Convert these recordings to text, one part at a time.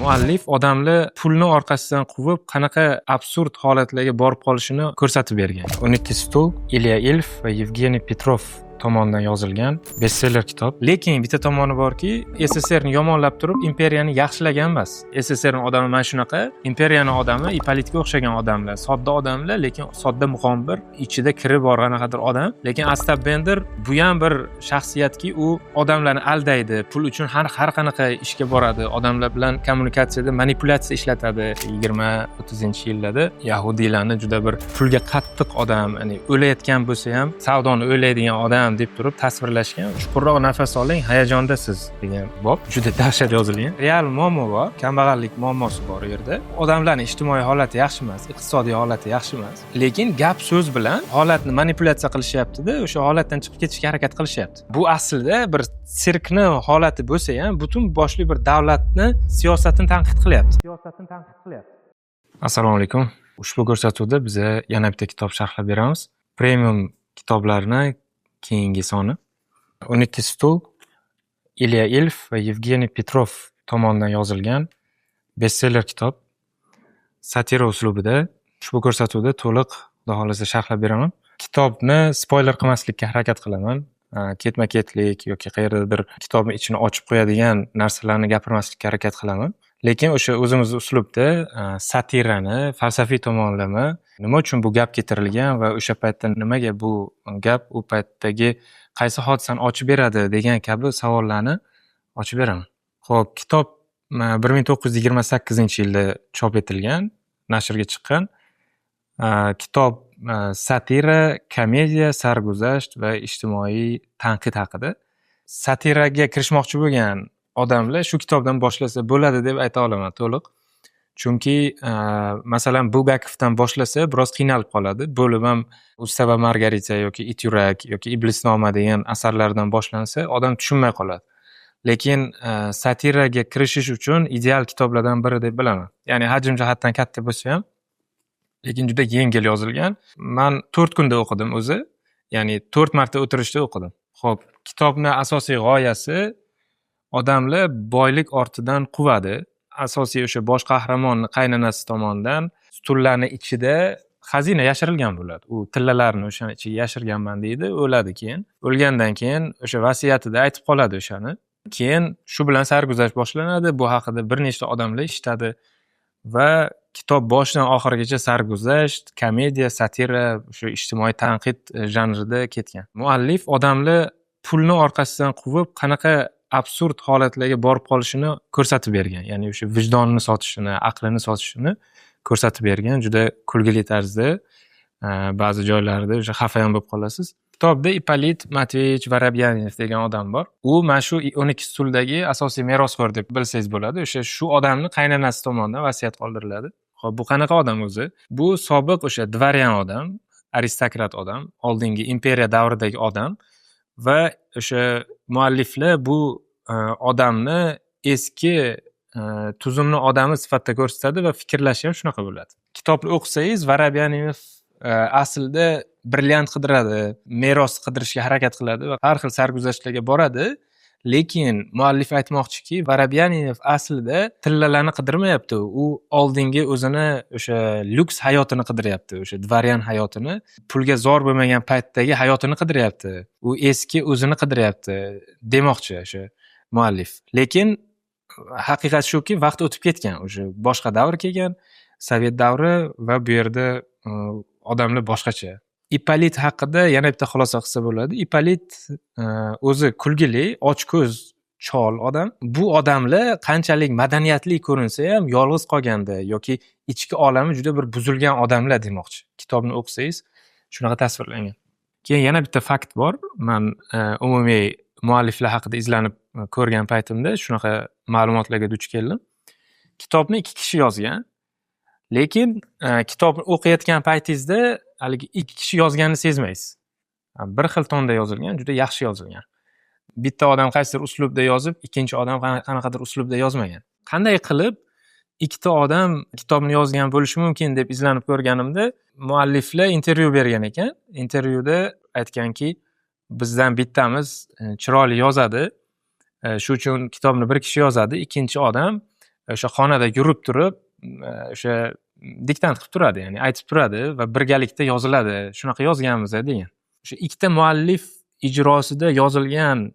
Muallif odamni pulni orqasidan quvib, qanaqa absurd holatlarga borib qolishini ko'rsatib bergan. 12 stul Ilya Ilf va Yevgeniy Petrov tomonidan yozilgan bestseller kitob. Lekin bitta tomoni borki, SSSRni yomonlab turib, imperiyani yaxshilagan emas. SSSRning odami mana shunaqa, imperiyaning odami Ippolitga o'xshagan odamlar, sodda odamlar, lekin sodda muqombir, ichida kiri bor qanaqadir odam. Lekin Ostap Bender bu ham bir shaxsiyatki, u odamlarni aldaydi, pul uchun har qanaqa ishga boradi, odamlar bilan kommunikatsiyada manipulyatsiya ishlatadi. 20-30-yillarda yahudiylarni juda bir pulga qattiq odam, ya'ni o'layotgan bo'lsa ham savdoni o'ylaydigan odam deb turib tasvirlashgan. Chuqurroq nafas oling, hayajondasiz degan bob juda dahshat yozilgan. Real muammo bor, kambag'allik muammosi bor u yerda. Odamlarning ijtimoiy holati yaxshi emas, iqtisodiy holati yaxshi emas. Lekin gap so'z bilan holatni manipulyatsiya qilishyapti-da, o'sha holatdan chiqib ketishga harakat qilishyapti. Bu aslida bir sirkni holati bo'lsa ham, butun boshli bir davlatni siyosatini tanqid qilyapti. Assalomu alaykum. Ushbu ko'rsatuvda biz yana bitta kitob sharhlab beramiz. Premium kitoblarni keyingi soni 12 stul Ilya Ilf va Yevgeniy Petrov tomonidan yozilgan bestseller kitob. Satira uslubida ushbu ko'rsatuvda to'liq xudo xolasa sharhlab beraman. Kitobni spoiler qilmaslikka harakat qilaman. Ketma-ketlik yoki qayerdadir kitobning ichini ochib qo'yadigan narsalarni gapirmaslikka harakat qilaman. Lekin o'sha o'zimiz uslubda satirani falsafiy tomonlama, nima uchun bu gap keltirilgan va o'sha paytda nimaga bu gap u paytdagi qaysi hodisani ochib beradi degan kabi savollarni ochib beraman. Xo'p, kitob 1928-yilda chop etilgan, nashrga chiqqan. Kitob satira, komediya, sarguzasht va ijtimoiy tanqid haqida. Satiraga kirishmoqchi bo'lgan odamlar shu kitobdan boshlasa bo'ladi deb ayta olaman to'liq. Chunki masalan Bulgakovdan boshlasa biroz qiynalib qoladi. Bo'lib ham Usta va Margarita yoki It yurak yoki Iblisnoma degan asarlardan boshlansa odam tushunmay qoladi. Lekin satiraga kirishish uchun ideal kitoblardan biri deb bilaman. Ya'ni hajm jihatdan katta bo'lsa ham, lekin juda yengil yozilgan. Men 4 kunda o'qidim o'zi. Ya'ni 4 marta o'tirishda o'qidim. Xo'p, kitobning asosiy g'oyasi odamlar boylik ortidan quvadi. Asosiy o'sha bosh qahramonning qaynonasi tomonidan stullarning ichida xazina yashirilgan bo'ladi. U tillalarni o'shaning ichiga yashirganman deydi, o'ladi keyin. O'lgandan keyin o'sha vasiyatida aytib qoladi o'shani. Keyin shu bilan sarguzasht boshlanadi. Bu haqida bir nechta odamlar eshitadi va kitob boshidan oxirigacha sarguzasht, komediya, satira, o'sha ijtimoiy tanqid janrida ketgan. Muallif odamlar pulni orqasidan quvib, qanaqa absurd holatlarga borib qolishini ko'rsatib bergan. Ya'ni o'sha vijdonini sotishini, aqlini sotishini ko'rsatib bergan. Juda kulgili tarzda, ba'zi joylarda o'sha xafa ham bo'lib qolasiz. Kitobda Ippolit Matveyevich Vorobyanin degan odam bor. U mana shu 12 stuldagi asosiy merosxo'r deb bilsangiz bo'ladi. O'sha shu odamni qaynonasi tomonidan vasiyat qoldiriladi. Xo'p, bu qanaqa odam o'zi? Bu sobiq o'sha dvoryan odam, aristokrat odam, oldingi imperiya davridagi odam va o'sha mualliflar bu odamni eski tuzumni odami sifatida ko'rsatadi va fikrlashi ham shunaqa bo'ladi. Kitobni o'qisangiz, Vorobyanin aslida brilliant qidiradi, meros qidirishga harakat qiladi va har xil sarguzashtlarga boradi. Lekin muallif aytmoqchiki, Vorobyanin aslida tillalarni qidirmayapti. U oldingi o'zini o'sha lyuks hayotini qidiryapti, o'sha dvoryan hayotini, pulga zor bo'lmagan paytdagi hayotini qidiryapti. U eski o'zini qidiryapti demoqchi o'sha muallif. Lekin haqiqat shuki, vaqt o'tib ketgan, o'sha boshqa davr kelgan, Sovet davri va bu yerda odamlar boshqacha. Ippolit haqida yana bitta xulosa qilsa bo'ladi. Ippolit o'zi kulgili, ochko'z chol odam. Bu odamlar qanchalik madaniyatli ko'rinsa ham yolg'iz qolganda yoki ichki olami juda bir buzilgan odamlar demoqchi. Kitobni o'qisangiz shunaqa tasvirlangan. Keyin yana bitta fakt bor. Men umumiy mualliflar haqida izlanib ko'rgan paytimda shunaqa ma'lumotlarga duch keldim. Kitobni 2 kishi yozgan. Lekin kitobni o'qiyotgan paytingizda haligi 2 kishi yozganini sezmaysiz. Bir xil tonda yozilgan, juda yaxshi yozilgan. Bitta odam qaysidir uslubda yozib, ikkinchi odam qanaqadir uslubda yozmagan. Qanday qilib ikkita odam kitobni yozgan bo'lishi mumkin deb izlanib ko'rganimda, mualliflar intervyu bergan ekan. Intervyuda aytganki, bizdan bittamiz chiroyli yozadi, shu uchun kitobni bir kishi yozadi, ikkinchi odam o'sha xonada yurib turib o'sha diktant qilib turadi, ya'ni aytib turadi va birgalikda yoziladi. Shunaqa yozganmiz degan. O'sha ikkita muallif ijrosida yozilgan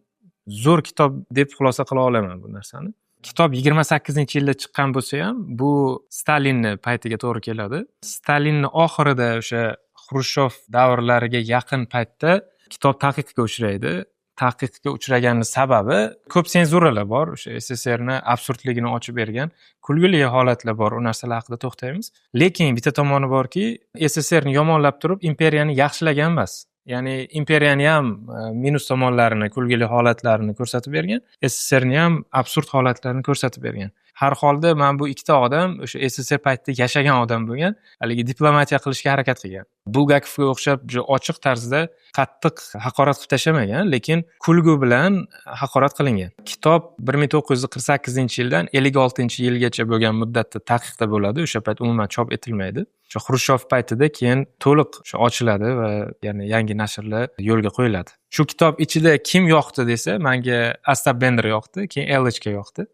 zo'r kitob deb xulosa qila olaman bu narsani. Kitob 28-yilda chiqqan bo'lsa ham, bu Stalinni paytiga to'g'ri keladi. Stalinni oxirida o'sha Xrushchev davrlariga yaqin paytda kitob taqiqqa uchraydi. Taqiqqa uchraganning sababi ko'p senzuralar bor, o'sha SSSRni absurdligini ochib bergan kulgili holatlar bor, u narsalar haqida to'xtaymiz. Lekin bitta tomoni borki, SSSRni yomonlab turib imperiyani yaxshilagan emas. Ya'ni imperiyani ham minus tomonlarini, kulgili holatlarini ko'rsatib bergan, SSSRni ham absurd holatlarini ko'rsatib bergan. Har holda men bu ikkita odam o'sha SSSR paytida yashagan odam bo'lgan, haligi diplomatiya qilishga harakat qilgan. Bulgakovga o'xshab juda ochiq tarzda qattiq haqorat qilib tashamagan, lekin kulgu bilan haqorat qilingan. Kitob 1948-yildan 56-yilgacha bo'lgan muddatda taqiqda bo'ladi. O'sha payt umuman chop etilmaydi. O'sha Xrushchev paytida keyin to'liq ochiladi va ya'ni yangi nashrlar yo'lga qo'yiladi. Shu kitob ichida kim yoqdi desa, menga Ostap Bender yoqdi, keyin Ellichga yoqdi.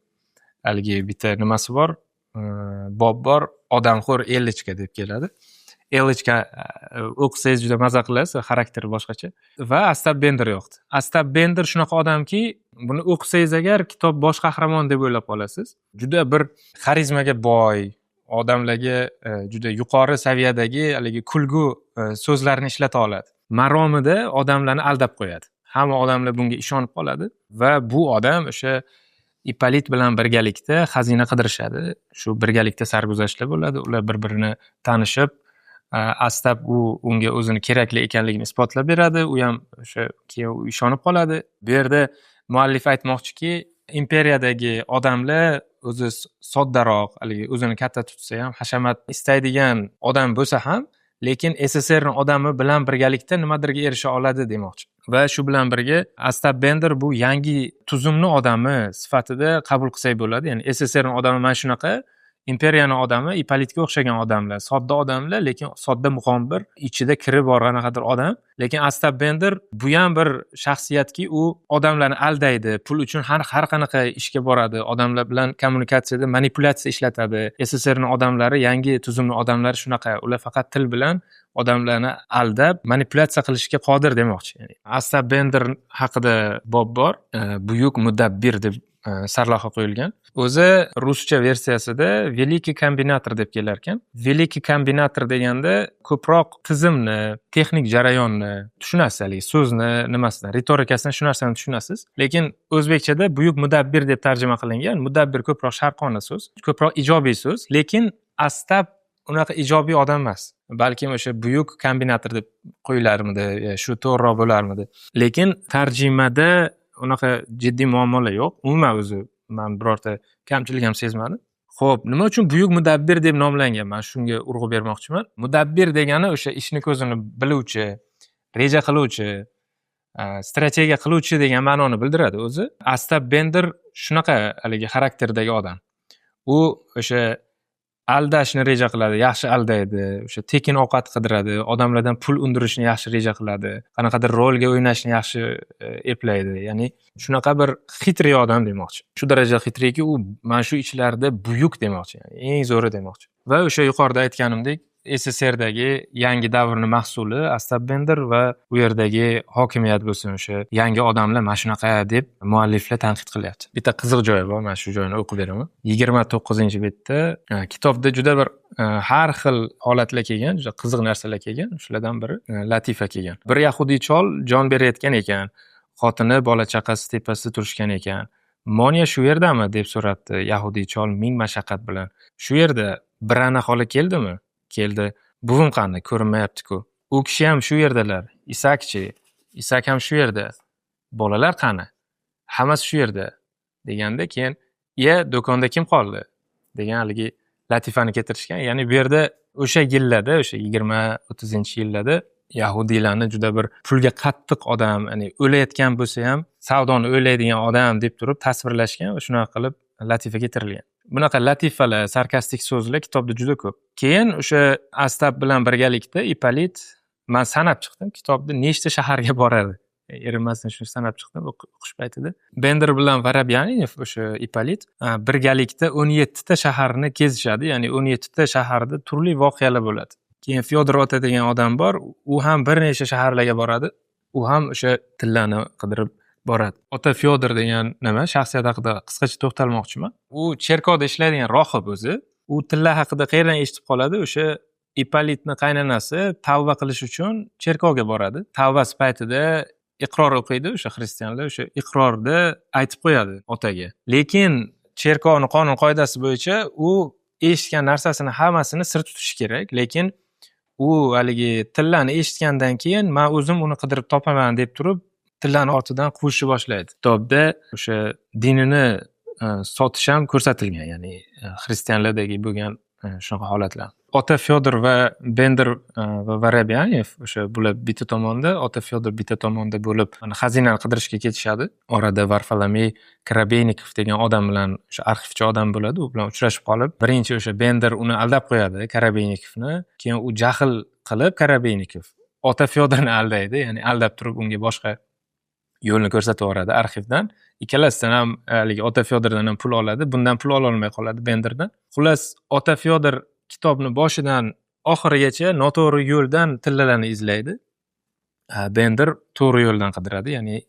Haligi bitta nimasi bor, bob bor, odamxo'r Ellichka deb keladi. Ellichka o'qisangiz juda maza qilasiz, xarakteri boshqacha. Va Ostap Bender yoqdi. Ostap Bender shunaqa odamki, buni o'qisangiz agar kitob bosh qahramon deb o'ylab qolasiz. Juda bir xarizmaga boy, odamlarga juda yuqori saviyadagi haligi kulgu so'zlarni ishlata oladi. Maromida odamlarni aldab qo'yadi. Hamma odamlar bunga ishonib qoladi va bu odam o'sha Ipolit bilan birgalikda xazina qidirishadi. Shu birgalikda sarguzashtlar bo'ladi. Ular bir-birini tanishib, Ostap unga o'zini kerakli ekanligini isbotlab beradi. U ham o'sha keyin ishonib qoladi. Bu yerda muallif aytmoqchiki, imperiyadagi odamlar o'zi soddaroq, haligi o'zini katta tutsa ham, hashamat istaydigan odam bo'lsa ham, lekin SSSRning odami bilan birgalikda nimadirga erisha oladi demoqchi. Va shu bilan birga Ostap Bender bu yangi tuzumni odami sifatida qabul qilsak bo'ladi. Ya'ni SSSRning odami mana shunaqa, imperiyaning odami Ipolitga o'xshagan odamlar, sodda odamlar, lekin sodda muqombir, ichida kiri bor qanaqadir odam. Lekin Ostap Bender bu ham bir shaxsiyatki, u odamlarni aldaydi, pul uchun har qanaqa ishga boradi, odamlar bilan kommunikatsiyada manipulyatsiya ishlatadi. SSSRning odamlari, yangi tuzumni odamlari shunaqa, ular faqat til bilan odamlarni aldab manipulyatsiya qilishga qodir demoqchi. Ya'ni Ostap Bender haqida bob bor, buyuk mudabbir deb sarlavha qo'yilgan. O'zi ruscha versiyasida Veliki kombinator deb kelar ekan. Veliki kombinator deganda ko'proq tizimni, texnik jarayonni tushunasiz, haligi so'zni, nimasidan, ritorikasidan shu narsani tushunasiz. Lekin o'zbekchada buyuk mudabbir deb tarjima qilingan. Mudabbir ko'proq sharqona so'z, ko'proq ijobiy so'z, lekin Ostap unaqa ijobiy odam emas. Balkim o'sha buyuk kombinator deb qo'yilarmidi, shu to'g'riroq bo'larmidi. Lekin tarjimada unaqa jiddiy muammolar yo'q. Umuman o'zi men birorta kamchilik ham sezmadim. Xo'p, nima uchun buyuk mudabbir deb nomlangan? Men shunga urg'u bermoqchiman. Mudabbir degani o'sha ishni ko'zini biluvchi, reja qiluvchi, strategiya qiluvchi degan ma'noni bildiradi o'zi. Ostap Bender shunaqa haligi xarakterdagi odam. U o'sha aldashni reja qiladi, yaxshi aldaydi, o'sha tekin ovqat qidiradi, odamlardan pul undirishni yaxshi reja qiladi, qanaqadir rolga o'ynashni yaxshi eplaydi. Ya'ni shunaqa bir xitriy odam demoqchi. Shu darajada xitriyki, u mana shu ishlarda buyuk demoqchi, ya'ni eng zo'ri demoqchi. Va o'sha yuqorida aytganimdek, SSSRdagi yangi davrning mahsuli Ostap Bender va u yerdagi hokimiyat bo'lsin, o'sha yangi odamlar mana shunaqa deb mualliflar tanqid qilyapti. Bitta qiziq joyi bor, mana shu joyini o'qib beraman. 29-betda kitobda juda bir har xil holatlar kelgan, juda qiziq narsalar kelgan. Shulardan biri latifa kelgan. Bir yahudiy chol jon berayotgan ekan, xotini, bola chaqasi tepasida turishgan ekan. "Monya shu yerdami?" deb so'rabdi yahudiy chol ming mashaqqat bilan. "Shu yerda Birana xola keldimi?" Keldi. "Buvim qani? Ko'rinmayapti-ku." "U kishi ham shu yerdalar. Isakchi? Isak ham shu yerda. Bolalar qani?" "Hammasi shu yerda." deganda keyin, "Iya, do'konda kim qoldi?" degan haligi latifani keltirishgan. Ya'ni bu yerda o'sha yillarda, o'sha 20-30-yillarda yahudiylarni juda bir pulga qattiq odam, ya'ni o'layotgan bo'lsa ham savdoni o'ylaydigan odam deb turib tasvirlashgan va shunaqa qilib latifa keltirilgan. Bunaqa latifalar, sarkastik so'zlar kitobda juda ko'p. Keyin o'sha Ostap bilan birgalikda Ipolit, men sanab chiqdim, kitobda nechta shaharga boradi. erinmasdan shuni sanab chiqdim o'qish paytida. Bender bilan Vorobyanin o'sha Ipolit birgalikda 17 ta shaharni kezishadi. Ya'ni 17 ta shaharda turli voqealar bo'ladi. Keyin Fyodor ota degan odam bor, u ham bir necha shaharlarga boradi. U ham o'sha tillani qidirib boradi. Ota Fyodor degan shaxsiyat haqida qisqacha to'xtalmoqchiman. U cherkovda ishlaydigan rohib o'zi. U tilla haqida qayerdan eshitib qoladi? O'sha Ipolitni qaynonasi tavba qilish uchun cherkovga boradi. Tavbasi paytida iqror o'qiydi o'sha xristianlar, o'sha iqrorda aytib qo'yadi otaga. Lekin cherkovning qonun qoidasi bo'yicha u eshitgan narsasini hammasini sir tutishi kerak. Lekin u haligi tillani eshitgandan keyin men o'zim uni qidirib topaman deb turib, tillani ortidan quvishni boshlaydi. Kitobda o'sha dinini sotish ham ko'rsatilgan, ya'ni xristianlardagi bo'lgan shunaqa holatlar. Ota Fyodor va Bender va Vorobyanin o'sha bular bitta tomonda, ota Fyodor bitta tomonda bo'lib, xazinani qidirishga ketishadi. Orada Varfolomey Korobeynikov degan odam bilan, o'sha arxivchi odam bo'ladi, u bilan uchrashib qolib, birinchi o'sha Bender uni aldab qo'yadi, Korobeynikovni. Keyin u jahl qilib Korobeynikov ota Fyodorni aldaydi, ya'ni aldab turib unga boshqa yo'lni ko'rsatib yuboradi arxivdan. Ikkalasidan ham haligi ota Fyodordan ham pul oladi, bundan pul ola olmay qoladi Benderdan. Xullas, ota Fyodor kitobni boshidan oxirigacha noto'g'ri yo'ldan tillalarni izlaydi. Bender to'g'ri yo'ldan qidiradi, ya'ni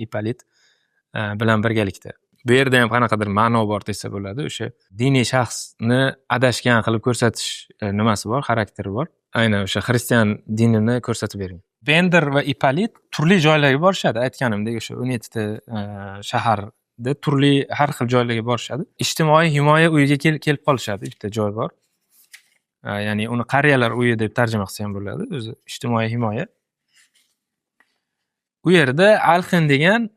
Ipolit bilan birgalikda. Bu yerda ham qanaqadir ma'no bor desa bo'ladi. O'sha diniy shaxsni adashgan qilib ko'rsatish nimasi bor, xarakteri bor. Aynan o'sha xristian dinini ko'rsatib bergan. Bender va Ipolit turli joylarga borishadi. Aytganimdek, o'sha 17 ta shaharda turli har xil joylarga borishadi. Ijtimoiy himoya uyiga kelib qolishadi. Bitta joy bor. Ya'ni uni qariyalar uyi deb tarjima qilsa ham bo'ladi. O'zi ijtimoiy himoya. U yerda Alxin degan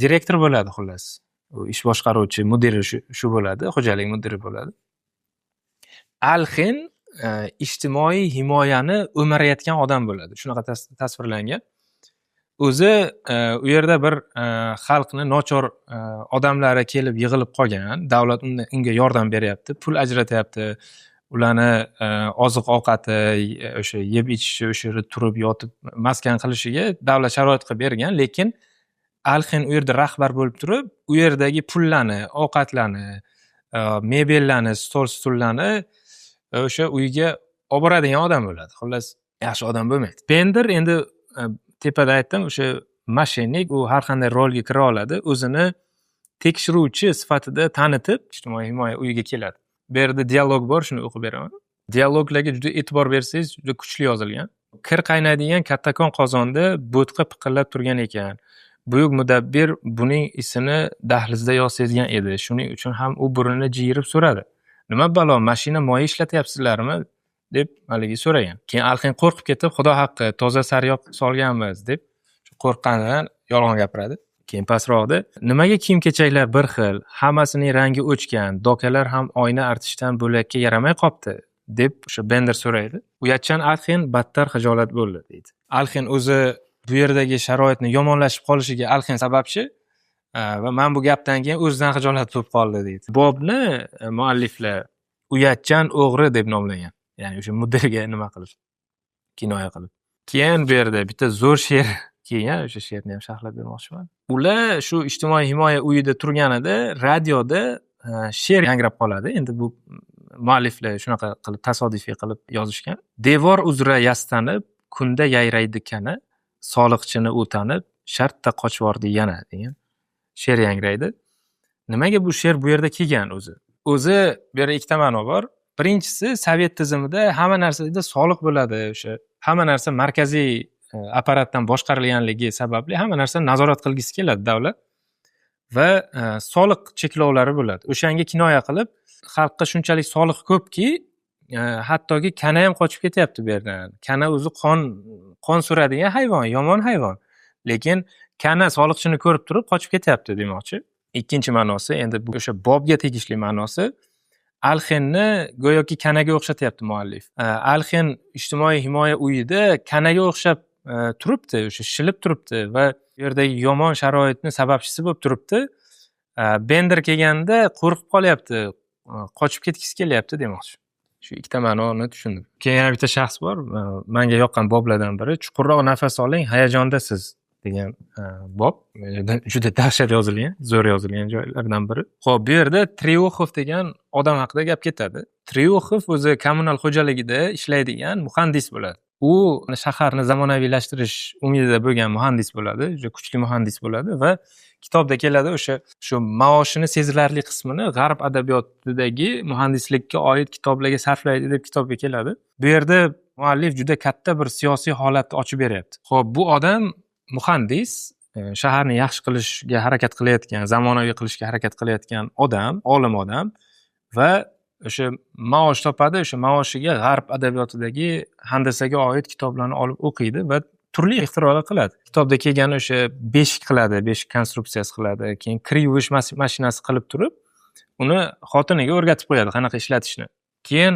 direktor bo'ladi xullas. U ish boshqaruvchi, mudiri shu bo'ladi, xo'jalik mudiri bo'ladi. Alxin ijtimoiy himoyani o'marayotgan odam bo'ladi. Shunaqa tasvirlangan. O'zi u yerda bir xalqni nochor odamlari kelib yig'ilib qolgan. Davlat unga yordam beryapti, pul ajratyapti. Ularni oziq-ovqati, o'sha yeb ichishi, o'sha yerda turib yotib maskan qilishiga davlat sharoit qilib bergan, lekin Alxin u yerda rahbar bo'lib turib, u yerdagi pullarni, ovqatlarni, mebellarni, stol-stullarni o'sha uyga olib boradigan odam bo'ladi. Xullas, yaxshi odam bo'lmaydi. Bender endi tepada aytdim, o'sha mashinnik, u har qanday rolga kira oladi, o'zini tekshiruvchi sifatida tanitib, ijtimoiy himoya uyiga keladi. Bu yerda dialog bor, shuni o'qib beraman. Dialoglarga juda e'tibor bersangiz, juda kuchli yozilgan. Kir qaynaydigan kattakon qozonda bo'tqa piqillab turgan ekan. Buyuk mudabbir buning isini dahlizda yo'q sezgan edi. Shuning uchun ham u burnini jiyirib so'radi. Nima balo, mashina moyi ishlatyapsizlarmi? deb haligi so'ragan. Keyin Alxin qo'rqib ketib, Xudo haqqi, toza sariyog solganmiz deb qo'rqqanidan yolg'on gapiradi. Keyin pastroqda nimaga kiyim-kechaklar bir xil, hammasining rangi o'chgan, dokalar ham oyna artishdan bo'lakka yaramay qopti deb o'sha Bender so'raydi. Uyatchan Alxin battar xijolat bo'ldi deydi. Alxin o'zi bu yerdagi sharoitni yomonlashib qolishiga Alxin sababchi va men bu gapdan keyin o'zidan xijolat bo'lib qoldi deydi. Bobni mualliflar uyatchan o'g'ri deb nomlagan. Ya'ni o'sha mudirga nima qilib, kinoya qilib. Keyin bu yerda bitta zo'r she'r kelgan, o'sha she'rni ham sharhlab bermoqchiman. Ular shu ijtimoiy himoya uyida turganida radioda she'r yangrab qoladi. Endi bu mualliflar shunaqa qilib tasodifiy qilib yozishgan. Devor uzra yastanib, kunda yayraydi kana, soliqchini u tanib, shartta qochvordi yana degan she'r yangraydi. Nimaga bu she'r bu yerda kelgan o'zi? O'zi bu yerda ikkita ma'no bor. Birinchisi, Sovet tizimida hamma narsada soliq bo'ladi, o'sha hamma narsa markaziy apparatdan boshqarilganligi sababli hamma narsani nazorat qilgisi keladi davlat va soliq cheklovlari bo'ladi. O'shanga kinoya qilib, xalqqa shunchalik soliq ko'pki, hattoki kana ham qochib ketyapti bu yerdan. Kana o'zi qon so'radigan hayvon, yomon hayvon. Lekin kana soliqchini ko'rib turib qochib ketyapti demoqchi. Ikkinchi ma'nosi, endi bu o'sha bobga tegishli ma'nosi, Alxinni go'yoki kanaga o'xshatyapti muallif. Alxin ijtimoiy himoya uyida kanaga o'xshab turibdi, o'sha shilib turibdi va bu yerdagi yomon sharoitni sababchisi bo'lib turibdi. Bender kelganda qo'rqib qolyapti, qochib ketgisi kelyapti demoqchi. Shu ikkita ma'noni tushundim. Keyin yana bitta shaxs bor, menga yoqqan boblardan biri. Chuqurroq nafas oling, hayajondasiz degan bob juda dahshat yozilgan, zo'r yozilgan joylaridan biri. Xo'p, bu yerda Trioxov degan odam haqida gap ketadi. Trioxov o'zi kommunal xo'jaligida ishlaydigan muhandis bo'ladi. U shaharni zamonaviylashtirish umidida bo'lgan muhandis bo'ladi, juda kuchli muhandis bo'ladi va kitobda keladi shu maoshini sezilarli qismini g'arb adabiyotidagi muhandislikka oid kitoblarga sarflaydi deb kitobga keladi. Bu yerda muallif juda katta bir siyosiy holatni ochib beryapti. Xo'p, bu odam muhandis, shaharni yaxshi qilishga harakat qilayotgan, zamonaviy qilishga harakat qilayotgan odam, olim odam va o'sha maosh topadi, o'sha maoshiga g'arb adabiyotidagi handasaga oid kitoblarni olib o'qiydi va turli ixtirolar qiladi. Kitobda kelgan o'sha beshik qiladi, beshik konstruksiyasi qiladi, keyin kir yuvish mashinasi qilib turib, uni xotiniga o'rgatib qo'yadi qanaqa ishlatishni. Keyin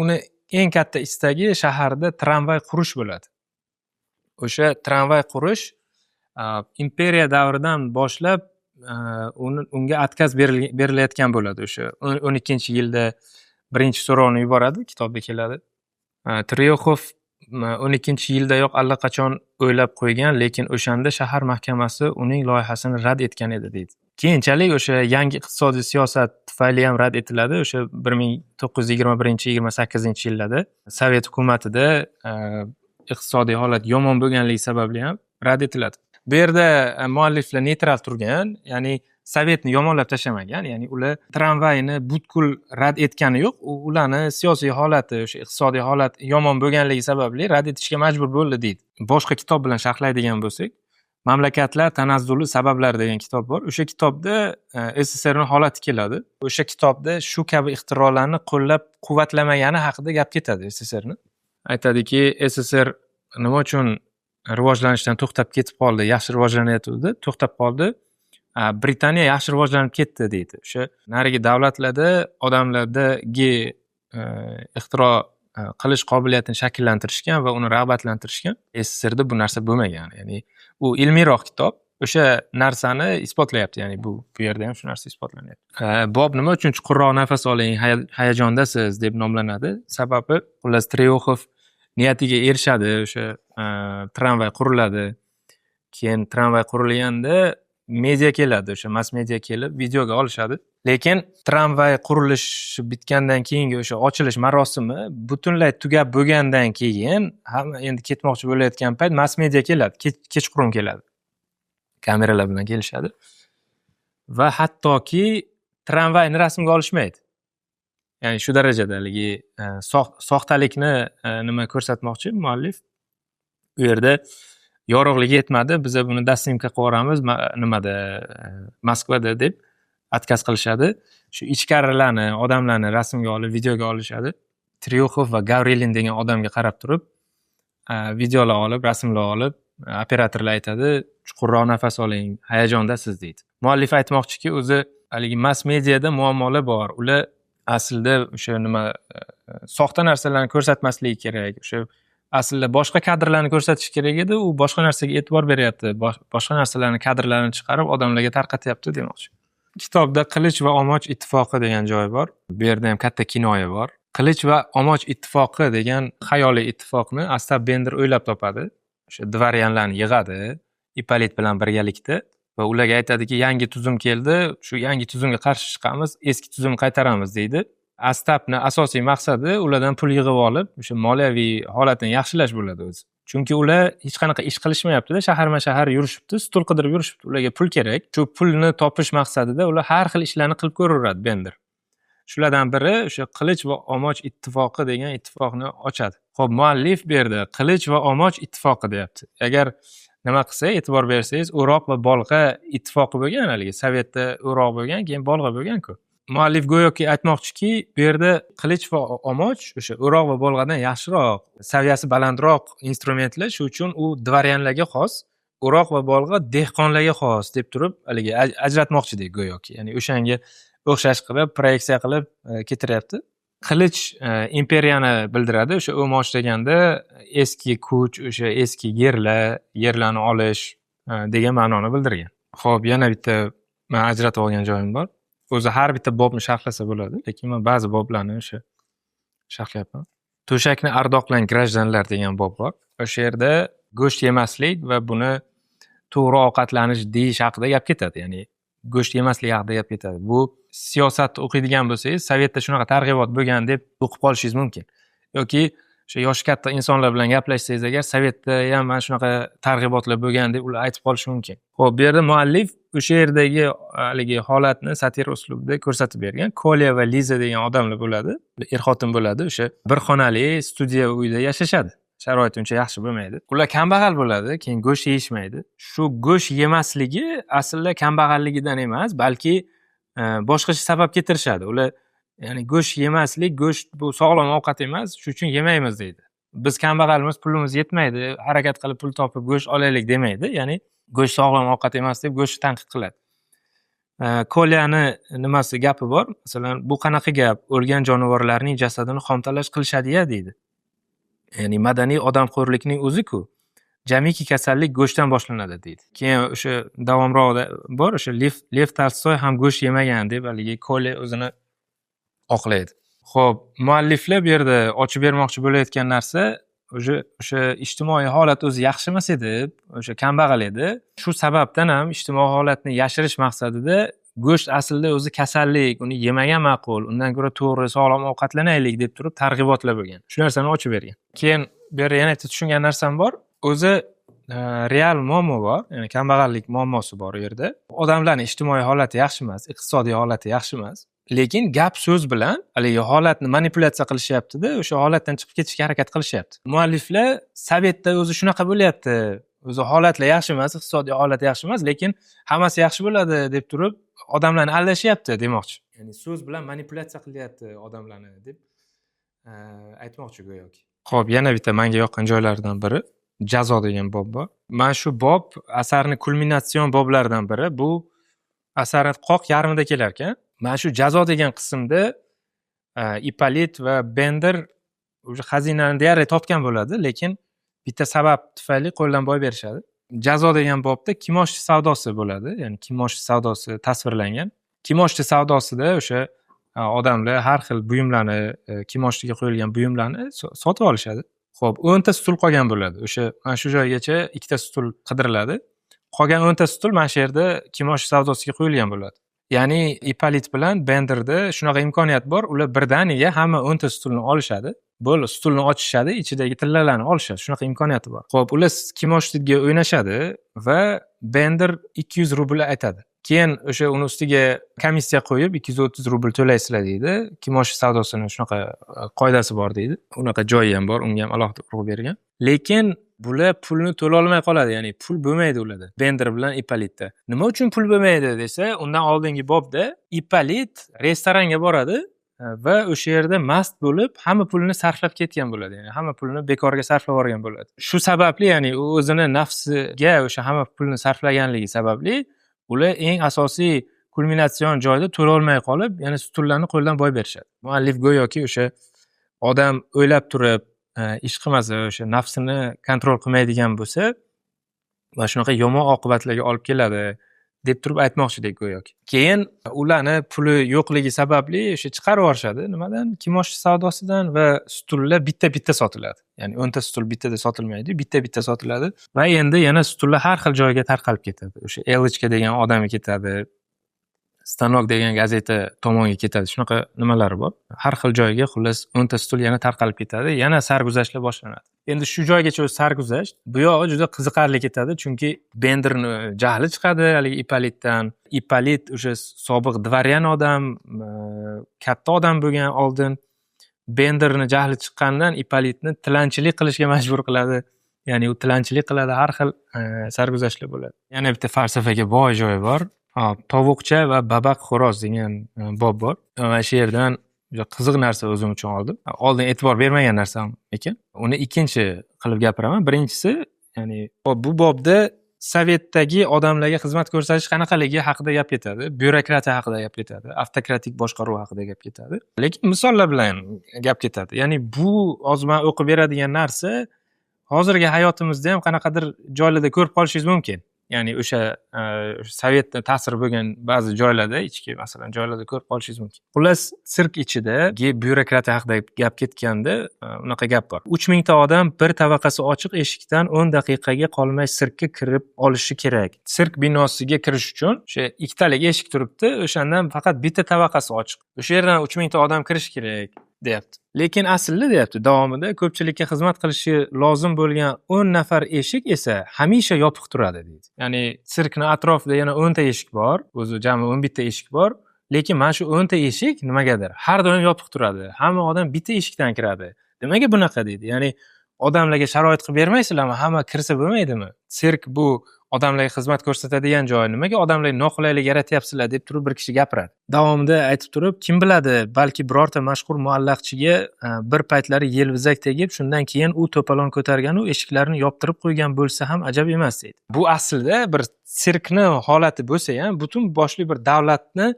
uni eng katta istagi shaharda tramvay qurish bo'ladi. O'sha tramvay qurish imperiya davridan boshlab unga отказ berilayotgan bo'ladi. O'sha 12-yilda birinchi so'rovni yuboradi, kitobda keladi. Trioxov 12-yildayoq allaqachon o'ylab qo'ygan, lekin o'shanda shahar mahkamasi uning loyihasini rad etgan edi deydi. Keyinchalik o'sha yangi iqtisodiy siyosat tufayli ham rad etiladi. O'sha 1921-28-yillarda Sovet hukumatida iqtisodiy holat yomon bo'lganligi sababli ham rad etiladi. Bu yerda mualliflar neytral turgan, ya'ni Sovetni yomonlab tashlamagan, ya'ni ular tramvayni butkul rad etgani yo'q, ularni siyosiy holati, o'sha iqtisodiy holat yomon bo'lganligi sababli rad etishga majbur bo'ldi deydi. Boshqa kitob bilan sharhlaydigan bo'lsak, Mamlakatlar tanazzuli sabablar degan kitob bor. O'sha kitobda SSRning holati keladi. O'sha kitobda shu kabi ixtirolarni qo'llab-quvvatlamagani haqida gap ketadi SSRni. Aytadiki, SSR nima uchun rivojlanishdan to'xtab ketib qoldi, yaxshi rivojlanayotgandi, to'xtab qoldi. Britaniya yaxshi rivojlanib ketdi deydi. O'sha narigi davlatlarda odamlardagi ixtiro qilish qobiliyatini shakllantirishgan va uni rag'batlantirishgan. SSRda bu narsa bo'lmagan. Ya'ni u ilmiyroq kitob. O'sha narsani isbotlayapti, ya'ni bu yerda ham shu narsa isbotlanyapti. Bob nima uchun chuqurroq nafas oling, hayajondasiz deb nomlanadi? Sababi xullas Trioxov niyatiga erishadi, o'sha tramvay quriladi. Keyin tramvay qurilganda media keladi, o'sha mass media kelib videoga olishadi. Lekin tramvay qurilishi bitgandan keyingi o'sha ochilish marosimi butunlay tugab bo'lgandan keyin hamma endi ketmoqchi bo'layotgan payt mass media keladi, kechqurun keladi. Kameralar bilan kelishadi. Va hattoki tramvayni rasmga olishmaydi. Ya'ni shu darajada haligi soxtalikni nima ko'rsatmoqchi muallif. U yerda yorug'ligi yetmadi, biz buni dastimka qilib yuboramiz, nimada Moskvada deb отказ qilishadi. Shu ichkarilarni, odamlarni rasmga olib, videoga olishadi. Trioxov va Gavrilin degan odamga qarab turib, videolar olib, rasmlar olib, operatorlar aytadi, chuqurroq nafas oling, hayajondasiz deydi. Muallif aytmoqchiki, o'zi haligi mass mediada muammolar bor. Ular aslida o'sha nima soxta narsalarni ko'rsatmasligi kerak. O'sha aslida boshqa kadrlarni ko'rsatish kerak edi, u boshqa narsaga e'tibor beryapti. Boshqa narsalarni kadrlarini chiqarib odamlarga tarqatyapti demoqchi. Kitobda Qilich va Omoch ittifoqi degan joy bor. Bu yerda ham katta kinoya bor. Qilich va Omoch ittifoqi degan xayoliy ittifoqni Astap Bender o'ylab topadi. O'sha dvaryanlarni yig'adi Ippolit bilan birgalikda va ularga aytadiki, yangi tuzum keldi, shu yangi tuzumga qarshi chiqamiz, eski tuzumni qaytaramiz deydi. Astapni asosiy maqsadi ulardan pul yig'ib olib, o'sha moliyaviy holatini yaxshilash bo'ladi o'zi. Chunki ular hech qanaqa ish qilishmayapti-da, shahar yurishibdi, stul qidirib yurishibdi. Ularga pul kerak. Shu pulni topish maqsadida ular har xil ishlarni qilib ko'raveradi Bender. Shulardan biri o'sha Qilich va Omoch ittifoqi degan ittifoqni ochadi. Xo'p, muallif bu yerda Qilich va Omoch ittifoqi deyapti. Agar nima qilsa, e'tibor bersangiz, O'roq va Bolg'a ittifoqi bo'lgan, haligi Sovetda O'roq bo'lgan, keyin Bolg'a bo'lgan-ku. Muallif go'yoki aytmoqchiki, bu yerda Qilich va Omoch o'sha O'roq va Bolg'adan yaxshiroq, saviyasi balandroq instrumentlar, shu uchun u dvaryanlarga xos, O'roq va Bolg'a dehqonlarga xos deb turib, haligi ajratmoqchidek go'yoki. Ya'ni o'shanga o'xshash qilib, proyeksiya qilib ketiryapti. Qilich imperiyani bildiradi. O'sha Omoch deganda eski kuch, o'sha eski yerlarni olish degan ma'noni bildirgan. Xo'p, yana bitta men ajratib olgan joyim bor. O'zi har bitta bobni sharhlasa bo'ladi, lekin men ba'zi boblarni o'sha sharhlayapman. To'shakni ardoqlang grajdanlar degan bob bor. O'sha yerda go'sht yemaslik va buni to'g'ri ovqatlanish deyish haqida gap ketadi. Ya'ni go'sht yemaslik haqida gap ketadi. Bu siyosat o'qiydigan bo'lsangiz, Sovetda shunaqa targ'ibot bo'lgan deb o'qib qolishingiz mumkin. Yoki o'sha yoshi katta insonlar bilan gaplashsangiz agar, Sovetda ham mana shunaqa targ'ibotlar bo'lgan deb ular aytib qolishi mumkin. Xo'p, bu yerda muallif o'sha yerdagi haligi holatni satira uslubida ko'rsatib bergan. Kolya va Liza degan odamlar bo'ladi, er-xotin bo'ladi. O'sha bir xonali studiya uyda yashashadi. Sharoiti uncha yaxshi bo'lmaydi. Ular kambag'al bo'ladi, keyin go'sht yeyishmaydi. Shu go'sht yemasligi aslida kambag'alligidan emas, balki boshqacha sabab keltirishadi. Ular ya'ni go'sht yemaslik, go'sht bu sog'lom ovqat emas, shuning uchun yemaymiz deydi. Biz kambag'almiz, pulimiz yetmaydi, harakat qilib pul topib go'sht olaylik demaydi. Ya'ni go'sht sog'lom ovqat emas deb go'shtni tanqid qiladi. Kolyani nimasi gapi bor? Masalan, bu qanaqa gap? O'lgan jonivorlarning jasadini xomtalash qilishadi-ya deydi. Ya'ni madaniy odamxo'rlikning o'zi-ku. Jamiki kasallik go'shtdan boshlanadi deydi. Keyin o'sha davomrog'ida bor, o'sha Lev Tolstoy ham go'sht yemagan deb haligi Kolya o'zini oqlaydi. Xo'p, mualliflar bu yerda ochib bermoqchi bo'layotgan narsa o'sha ijtimoiy holat o'zi yaxshi emas edi, o'sha kambag'al edi. Shu sababdan ham ijtimoiy holatni yashirish maqsadida go'sht aslida o'zi kasallik, uni yemagan ma'qul, undan ko'ra to'g'ri sog'lom ovqatlanaylik deb turib targ'ibotlar bo'lgan. Shu narsani ochib bergan. Keyin bu yerda yana tushungan narsam bor. O'zi real muammo bor, ya'ni kambag'allik muammosi bor u yerda. Odamlarning ijtimoiy holati yaxshi emas, iqtisodiy holati yaxshi emas. Lekin gap so'z bilan haligi holatni manipulyatsiya qilishyapti-da, o'sha holatdan chiqib ketishga harakat qilishyapti. Mualliflar Sovetda o'zi shunaqa bo'lyapti. O'zi holatlar yaxshi emas, iqtisodiy holat yaxshi emas, lekin hammasi yaxshi bo'ladi deb turib odamlarni aldashyapti demoqchi. Ya'ni so'z bilan manipulyatsiya qilyapti odamlarni deb aytmoqchi go'yoki. Xo'p, yana bitta menga yoqqan joylardan biri jazo degan bob bor. Mana shu bob asarning kulminatsion boblaridan biri. Bu asarning qoq yarmida kelar ekan. Mana shu jazo degan qismda Ipolit va Bender o'sha xazinani deyarli topgan bo'ladi, lekin bitta sabab tufayli qo'ldan boy berishadi. Jazo degan bobda kimoshdi savdosi bo'ladi, ya'ni kimoshdi savdosi tasvirlangan. Kimoshdi savdosida o'sha odamlar har xil buyumlarni, kimoshdiga qo'yilgan buyumlarni sotib olishadi. Xo'p, 10 ta stul qolgan bo'ladi. O'sha mana shu joygacha 2 ta stul qidiriladi. Qolgan 10 ta stul mana shu yerda kimoshdi savdosiga qo'yilgan bo'ladi. Ya'ni Ipolit bilan Benderda shunaqa imkoniyat bor, ular birdaniga hamma 10 ta stulni olishadi. Bo'ldi, stulni ochishadi, ichidagi tillalarni olishadi. Shunaqa imkoniyati bor. Xo'p, ular kimoshdiga o'ynashadi va Bender 200 rubl aytadi. Keyin o'sha uni ustiga komissiya qo'yib 230 rubl to'laysizlar deydi. Kimoshdi savdosini shunaqa qoidasi bor deydi. Unaqa joyi ham bor, unga ham alohida urg'u bergan. Lekin bular pulni to'la olmay qoladi, ya'ni pul bo'lmaydi ularda. Bender bilan Ipolitda. Nima uchun pul bo'lmaydi desa, undan oldingi bobda Ipolit restoranga boradi va o'sha yerda mast bo'lib, hamma pulni sarflab ketgan bo'ladi. Ya'ni hamma pulni bekorga sarflab yuborgan bo'ladi. Shu sababli, ya'ni u o'zini nafsiga o'sha hamma pulni sarflaganligi sababli ular eng asosiy kulminatsion joyda to'la olmay qolib, ya'ni stullarni qo'ldan boy berishadi. Muallif go'yoki o'sha odam o'ylab turib ish qilmasa, o'sha nafsini kontrol qilmaydigan bo'lsa, va shunaqa yomon oqibatlarga olib keladi deb turib aytmoqchidek go'yoki. Keyin ularni puli yo'qligi sababli o'sha chiqarib yuborishadi. Nimadan? Kimoshdi savdosidan va stullar bitta-bitta sotiladi. Ya'ni 10 ta stul bittada sotilmaydi, bitta-bitta sotiladi va endi yana stullar har xil joyga tarqalib ketadi. O'sha Elichka degan odami ketadi, Stanok degan gazeta tomonga ketadi. Shunaqa nimalari bor. Har xil joyga xullas 10 ta stul yana tarqalib ketadi, yana sarguzashtlar boshlanadi. Endi shu joygacha o'z sarguzasht bu yog'i juda qiziqarli ketadi, chunki Benderni jahli chiqadi haligi Ipolitdan. Ipolit o'sha sobiq dvoryan odam, katta odam bo'lgan oldin. Benderni jahli chiqqandan Ipolitni tilanchilik qilishga majbur qiladi. Ya'ni u tilanchilik qiladi, har xil sarguzashtlar bo'ladi. Yana bitta falsafaga boy joyi bor. Tovuqcha va babaq xo'roz degan bob bor. Mana shu yerdan juda qiziq narsa o'zim uchun oldim. Oldin e'tibor bermagan narsam ekan. Uni ikkinchi qilib gapiraman. Birinchisi, ya'ni bu bobda Sovetdagi odamlarga xizmat ko'rsatish qanaqaligi haqida gap ketadi, byurokratiya haqida gap ketadi, avtokratik boshqaruv haqida gap ketadi. Lekin misollar bilan gap ketadi. Ya'ni bu hozir men o'qib beradigan narsa hozirgi hayotimizda ham qanaqadir joylarda ko'rib qolishingiz mumkin. ya'ni o'sha sovetda ta'siri bo'lgan ba'zi joylarda, ichki masalan joylarda ko'rib qolishingiz mumkin. Xullas, sirk ichidagi byurokratiya haqida gap ketganda, unaqa gap bor. 3000 ta odam bir tavaqasi ochiq eshikdan 10 daqiqaga qolmay sirkka kirib olishi kerak. Sirk binosiga kirish uchun o'sha ikkitalik eshik turibdi, o'shandan faqat bitta tavaqasi ochiq. O'sha yerdan 3000 ta odam kirish kerak, deyapti. Lekin aslida deyapti, davomida ko'pchilikka xizmat qilishi lozim bo'lgan 10 nafar eshik esa hamisha yopiq turadi deydi. Ya'ni sirkni atrofida yana 10 ta eshik bor, o'zi jami 11 ta eshik bor, lekin mana shu 10 ta eshik nimagadir har doim yopiq turadi. Hamma odam bitta eshikdan kiradi. Nimaga bunaqa deydi? Ya'ni odamlarga sharoit qilib bermaysizlarmi? Hamma kirsa bo'lmaydimi? Sirk bu odamlarga xizmat ko'rsatadigan joy. Nimaga odamlarga noqulaylik yaratyapsizlar deb turib bir kishi gapiradi. Davomida aytib turib, kim biladi, balki birorta mashhur muallaqchiga bir paytlari yelvizak tegib, shundan keyin u to'polon ko'targan u eshiklarni yoptirib qo'ygan bo'lsa ham ajab emas deydi. Bu aslida bir sirkni holati bo'lsa ham, butun boshli bir davlatni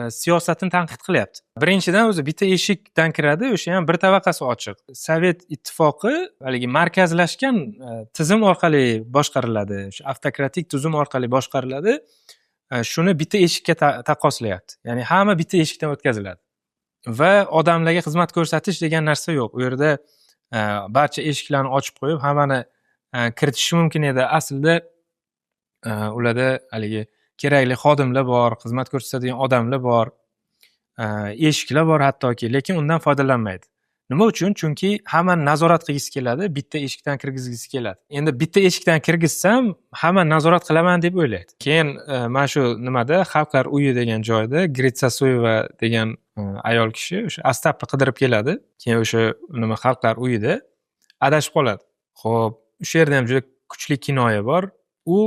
siyosatini tanqid qilyapti. Birinchidan o'zi bitta eshikdan kiradi, o'sha ham bir tavaqasi ochiq. Sovet ittifoqi haligi markazlashgan tizim orqali boshqariladi, o'sha avtokratik tuzum orqali boshqariladi. Shuni bitta eshikka taqqoslayapti. Ya'ni hamma bitta eshikdan o'tkaziladi. Va odamlarga xizmat ko'rsatish degan narsa yo'q. U yerda barcha eshiklarni ochib qo'yib, hammani kiritish mumkin edi. Aslida ularda haligi kerakli xodimlar bor, xizmat ko'rsatadigan odamlar bor, eshiklar bor hattoki, lekin undan foydalanmaydi. Nima uchun? Chunki hamma nazorat qilgisi keladi, bitta eshikdan kirgizgisi keladi. Endi bitta eshikdan kirgizsam, hamma nazorat qilaman deb o'ylaydi. Keyin mana shu nimada Xalqlar uyi degan joyda Gritsasoyeva degan ayol kishi o'sha Astapni qidirib keladi. Keyin o'sha nima Xalqlar uyida adashib qoladi. Xo'p, o'sha yerda ham juda kuchli kinoya bor. U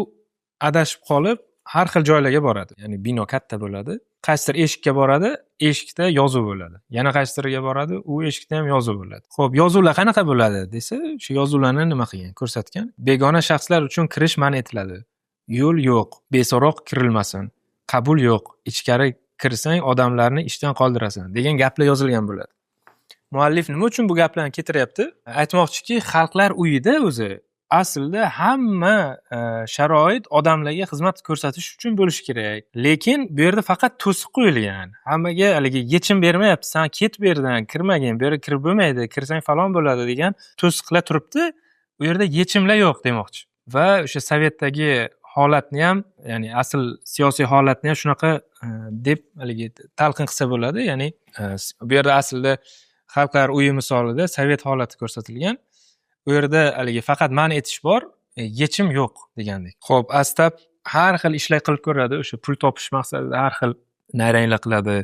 adashib qolib har xil joylarga boradi. Ya'ni bino katta bo'ladi. Qaysidir eshikka boradi, eshikda yozuv bo'ladi. Yana qaysidirga boradi, u eshikda ham yozuv bo'ladi. Xo'p, yozuvlar qanaqa bo'ladi desa, shu yozuvlarni nima qilgan, ko'rsatgan. Begona shaxslar uchun kirish man etiladi. Yo'l yo'q, beso'roq kirilmasin. Qabul yo'q, ichkari kirsang odamlarni ishdan qoldirasan degan gaplar yozilgan bo'ladi. Muallif nima uchun bu gaplarni keltiryapti? Aytmoqchiki, Xalqlar uyida o'zi aslida hamma sharoit odamlarga xizmat ko'rsatish uchun bo'lishi kerak. Lekin bu yerda faqat to'siq qo'yilgan. Hammaga haligi yechim bermayapti. Sen ket bu yerdan, kirmagin, bu yerga kirib bo'lmaydi, kirsang falon bo'ladi degan to'siqlar turibdi. Bu yerda yechimlar yo'q demoqchi. Va o'sha Sovetdagi holatni ham, ya'ni asl siyosiy holatni ham shunaqa deb haligi talqin qilsa bo'ladi. Ya'ni bu yerda aslida Xalqlar uyi misolida Sovet holati ko'rsatilgan. U yerda haligi faqat man etish bor, yechim yo'q degandek. Xo'p, Astap har xil ishlar qilib ko'radi, o'sha pul topish maqsadida har xil nayranglar qiladi,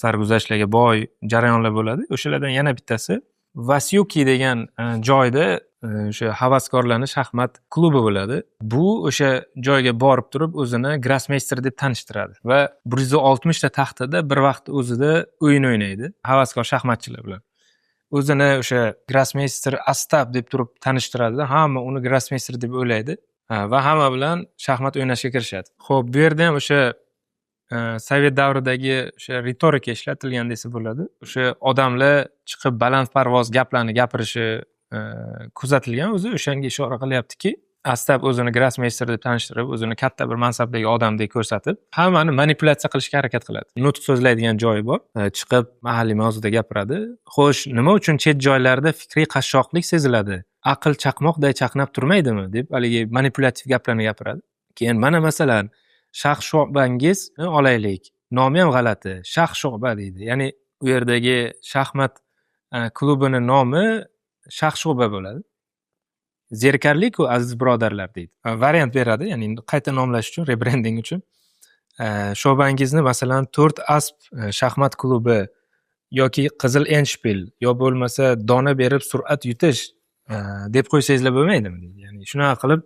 sarguzashtlarga boy jarayonlar bo'ladi. O'shalardan yana bittasi Vasyuki degan joyda o'sha havaskorlarning shaxmat klubi bo'ladi. Bu o'sha joyga borib turib o'zini grossmeyster deb tanishtiradi va 160 ta taxtada bir vaqt o'zida o'yin o'ynaydi havaskor shaxmatchilar bilan. O'zini o'sha grossmeyster Astap deb turib tanishtiradi. Hamma uni grossmeyster deb o'ylaydi va hamma bilan shaxmat o'ynashga kirishadi. Xo'p, bu yerda ham o'sha Sovet davridagi o'sha ritorika ishlatilgan desa bo'ladi. O'sha odamlar chiqib balandparvoz gaplarni gapirishi kuzatilgan. O'zi o'shanga ishora qilyaptiki, Astap o'zini grossmeyster deb tanishtirib, o'zini katta bir mansabdagi odamdek ko'rsatib, hammani manipulyatsiya qilishga harakat qiladi. Nutq so'zlaydigan joyi bor. Chiqib mahalliy mavzuda gapiradi. Xo'sh, nima uchun chet joylarda fikriy qashshoqlik seziladi? Aql chaqmoqday chaqnab turmaydimi deb haligi manipulyativ gaplarni gapiradi. Keyin mana masalan, Shaxsho'bangiz olaylik. Nomi ham g'alati. Shaxsho'ba deydi. Ya'ni u yerdagi shaxmat klubini nomi Shaxsho'ba bo'ladi. Zerikarli-ku aziz birodarlar deydi. Variant beradi, ya'ni qayta nomlash uchun, rebranding uchun. Sho'bangizni masalan 4 asp shaxmat klubi yoki Qizil Endshpil yo bo'lmasa dona berib sur'at yutish deb qo'ysangizlar bo'lmaydimi deydi. Ya'ni shunaqa qilib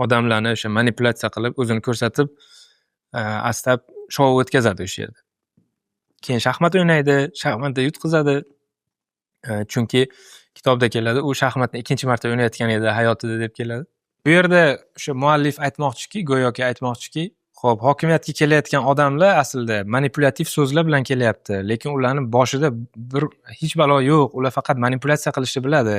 odamlarni o'sha manipulyatsiya qilib o'zini ko'rsatib Astap shou o'tkazadi o'sha yerda. Keyin shaxmat o'ynaydi, shaxmatda yutqizadi. Chunki kitobda keladi, u shaxmatni ikkinchi marta o'ynayotgan edi hayotida deb keladi. Bu yerda o'sha muallif aytmoqchiki, go'yoki aytmoqchiki, Xo'p, hokimiyatga kelayotgan odamlar aslida manipulyativ so'zlar bilan kelyapti, lekin ularning boshida hech balo yo'q, ular faqat manipulyatsiya qilishni biladi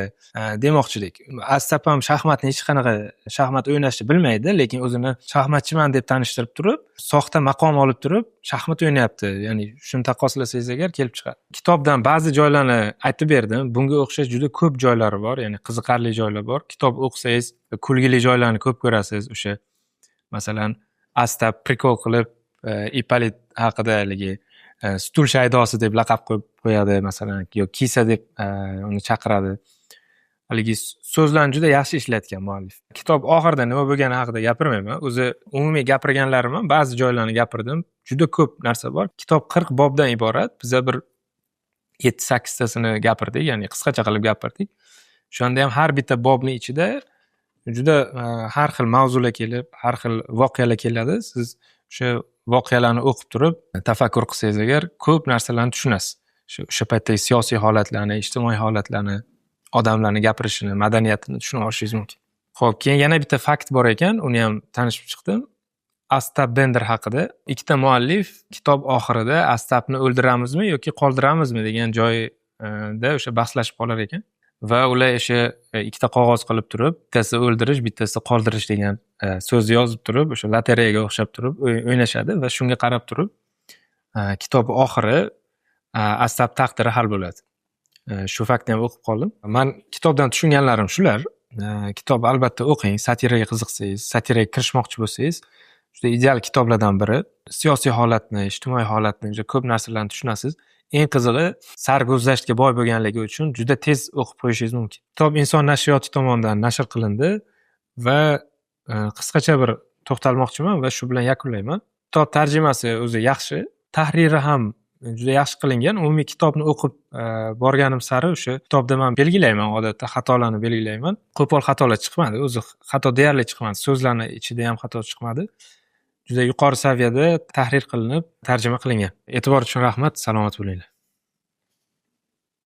demoqchilik. Astap ham shaxmatni hech qanaqa shaxmat o'ynashni bilmaydi, lekin o'zini shaxmatchiman deb tanishtirib turib, soxta maqom olib turib, shaxmat o'ynayapti. Ya'ni shuni taqqoslasangiz agar kelib chiqadi. Kitobdan ba'zi joylarni aytib berdim. Bunga o'xshash juda ko'p joylari bor, ya'ni qiziqarli joylar bor. Kitob o'qisangiz, kulgili joylarni ko'p ko'rasiz. O'sha masalan Astap prikol qilib Ipolit haqida haligi stul shaydosi deb laqab qo'yadi masalan, yo kisa deb uni chaqiradi. Haligi so'zlarni juda yaxshi ishlatgan muallif. Kitob oxirida nima bo'lgani haqida gapirmayman. O'zi umumiy gapirganlarim ham ba'zi joylarni gapirdim. Juda ko'p narsa bor. Kitob 40 bobdan iborat. Biza bir 7-8 tasini gapirdik, ya'ni qisqacha qilib gapirdik. Shunda ham har bitta bobning ichida juda har xil mavzular kelib, har xil voqealar keladi. Siz o'sha voqealarni o'qib turib, tafakkur qilsangiz agar ko'p narsalarni tushunasiz. O'sha paytdagi siyosiy holatlarni, ijtimoiy holatlarni, odamlarning gapirishini, madaniyatini tushuna olishingiz mumkin. Xo'p, keyin yana bitta fakt bor ekan, uni ham tanishib chiqdim. Astap Bender haqida ikkita muallif kitob oxirida Astapni o'ldiramizmi yoki qoldiramizmi degan joyda o'sha bahslashib qolar ekan. Va ular o'sha ikkita qog'oz qilib turib, bittasi o'ldirish, bittasi qoldirish degan so'zni yozib turib, o'sha lotereyaga o'xshab turib o'ynashadi va shunga qarab turib kitob oxiri Astap taqdiri hal bo'ladi. Shu faktni ham o'qib qoldim. Men kitobdan tushunganlarim shular. Kitob albatta o'qing, satiraga qiziqsangiz, satiraga kirishmoqchi bo'lsangiz, juda ideal kitoblardan biri. Siyosiy holatni, ijtimoiy holatni, juda ko'p narsalarni tushunasiz. Eng qizig'i, sarguzashtga boy bo'lganligi uchun juda tez o'qib qo'yishingiz mumkin. Kitob Inson nashriyoti tomonidan nashr qilindi va qisqacha bir to'xtalmoqchiman va shu bilan yakunlayman. Kitob tarjimasi o'zi yaxshi, tahriri ham juda yaxshi qilingan. Umumiy kitobni o'qib borganim sari o'sha kitobda men belgilayman, odatda xatolarni belgilayman. Qo'pol xatolar chiqmadi, o'zi xato deyarli chiqmadi. So'zlarning ichida ham xato chiqmadi. Juda yuqori saviyada tahrir qilinib, tarjima qilingan. E'tibor uchun rahmat, salomat bo'linglar.